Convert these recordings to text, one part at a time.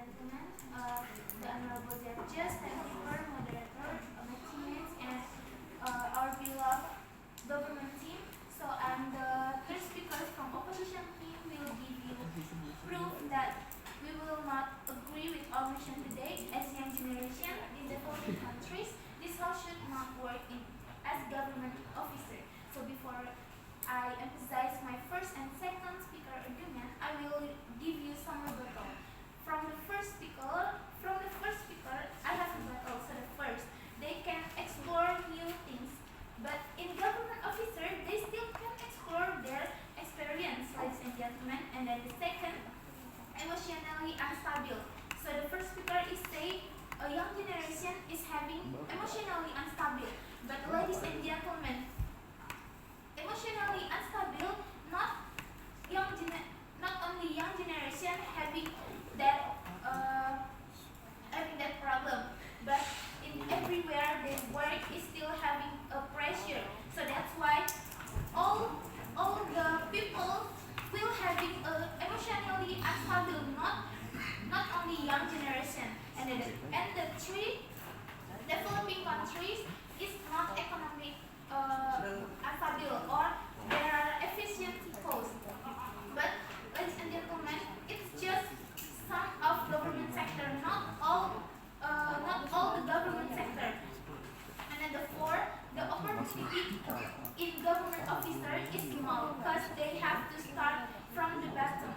gentlemen, the Honorable Judges, Timekeeper, Moderator, my teammates, and our beloved government team. So I'm the third speaker from opposition team. Will give you proof that we will not agree with our mission today as young generation in developing countries. This house should not work as government officer. So before I emphasize my first and second speaker argument, I will give you some rebuttal. From the first speaker, I have rebuttal. So the first, they can explore new things, but in government officer, they still can explore their experience, ladies and gentlemen. And then the second, emotionally unstable. So the first speaker is saying a young generation is having emotionally unstable, but ladies and gentlemen, emotionally unstable, not only young generation having that problem, but in everywhere they work is still having a pressure. So that's why all the people will having a emotionally unstable, not only young generation. And the three developing countries is not economic unstable or there are efficiency costs. But ladies and gentlemen, it's just some of government sector, not all the government sector. And then the fourth, the opportunity in government officer is small because they have to start from the bottom.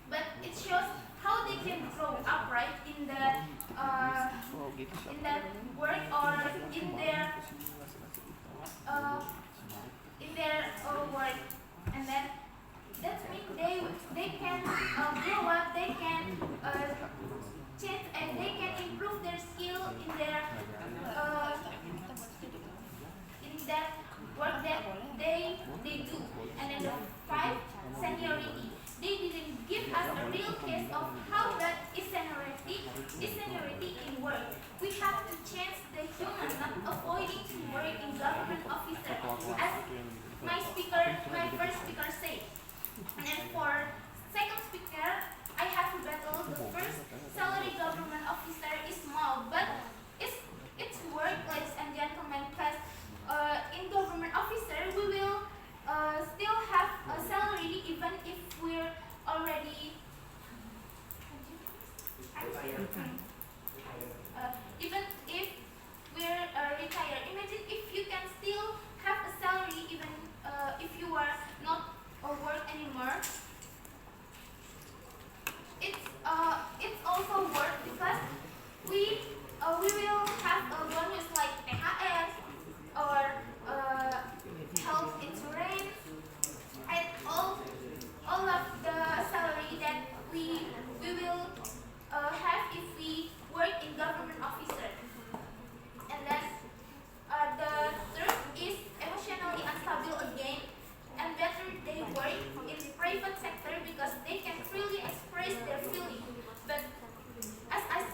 But it shows how they can grow up, right, in that work or in their work. And then that means they can grow up, they can change, and they can improve their skill in that work that they do. And then the five, seniority. They didn't give us a real case of how that is seniority in work. We have to change the human, not avoiding to work in government officer, as my first speaker said. And then for second speaker, I have to battle the first salary government officer is small, but it's work, ladies and gentlemen, because in government officer we will still have a salary even if we're already even if we're retired. Imagine if you can still have a salary even if you are not work anymore. It's also work because we will have a bonus like THR or health insurance and all of the salary that we will have if we work in government officer. And then the third is emotionally unstable again, and better they work in the private sector because they can freely express their feeling. But as I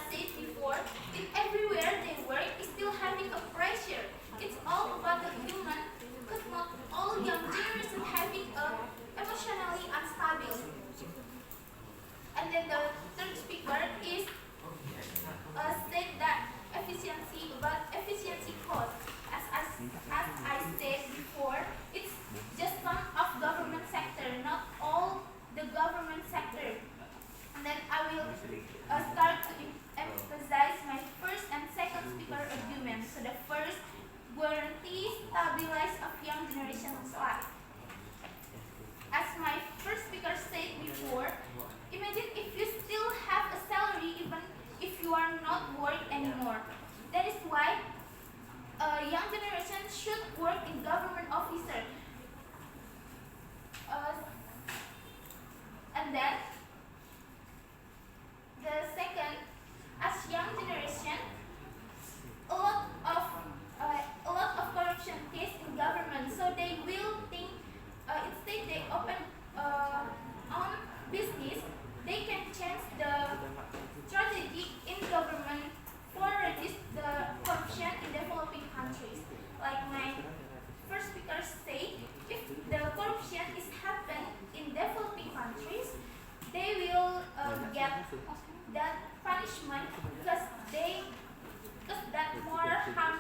said before, in everywhere they work is still having a pressure. It's all about the human, because not all young generation having a emotionally unstable. And then the third speaker is said that efficiency cost. As I said before, it's just some of government sector, not all the government sector. And then I will start to emphasize my first and second speaker argument. So the first, guarantee stabilize of young generation's life. As my first speaker said before, imagine if you still have a salary even if you are not working anymore. That is why young generation should work in government officer. And then the second, as young generation, a lot of corruption case in government, so they will think that punishment because that more harm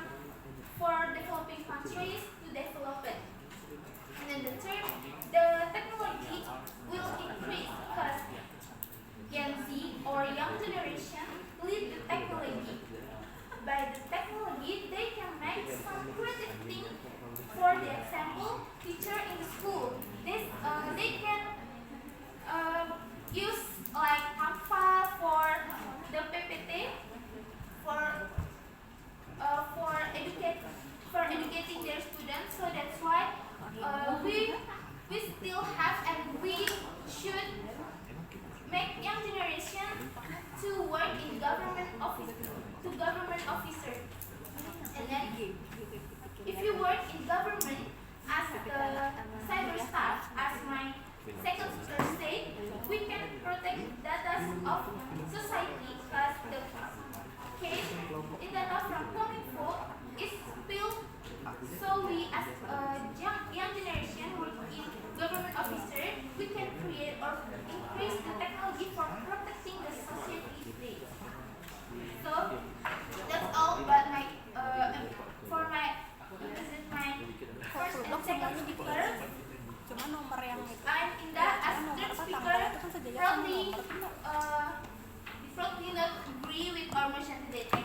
for developing countries to develop it. And then the third, the technology will increase because Gen Z or young generation lead the technology. By the technology, they can make some creative thing. For the example, teacher in the school, they can use like Canva for the PPT for educating their students. So that's why we still have and we should make young generation to work in government officer. And then if you work in government as the cyber staff, as my second sister said, we can protect data of society because the case in data from Kominfo is spilled. So we as a young generation work in government officer, we can create or increase the technology for protecting the society state. So that's all about my for my first and second speaker. Cuma nomor yang itu. I'm Indah as third speaker. Probably not agree with our mission today.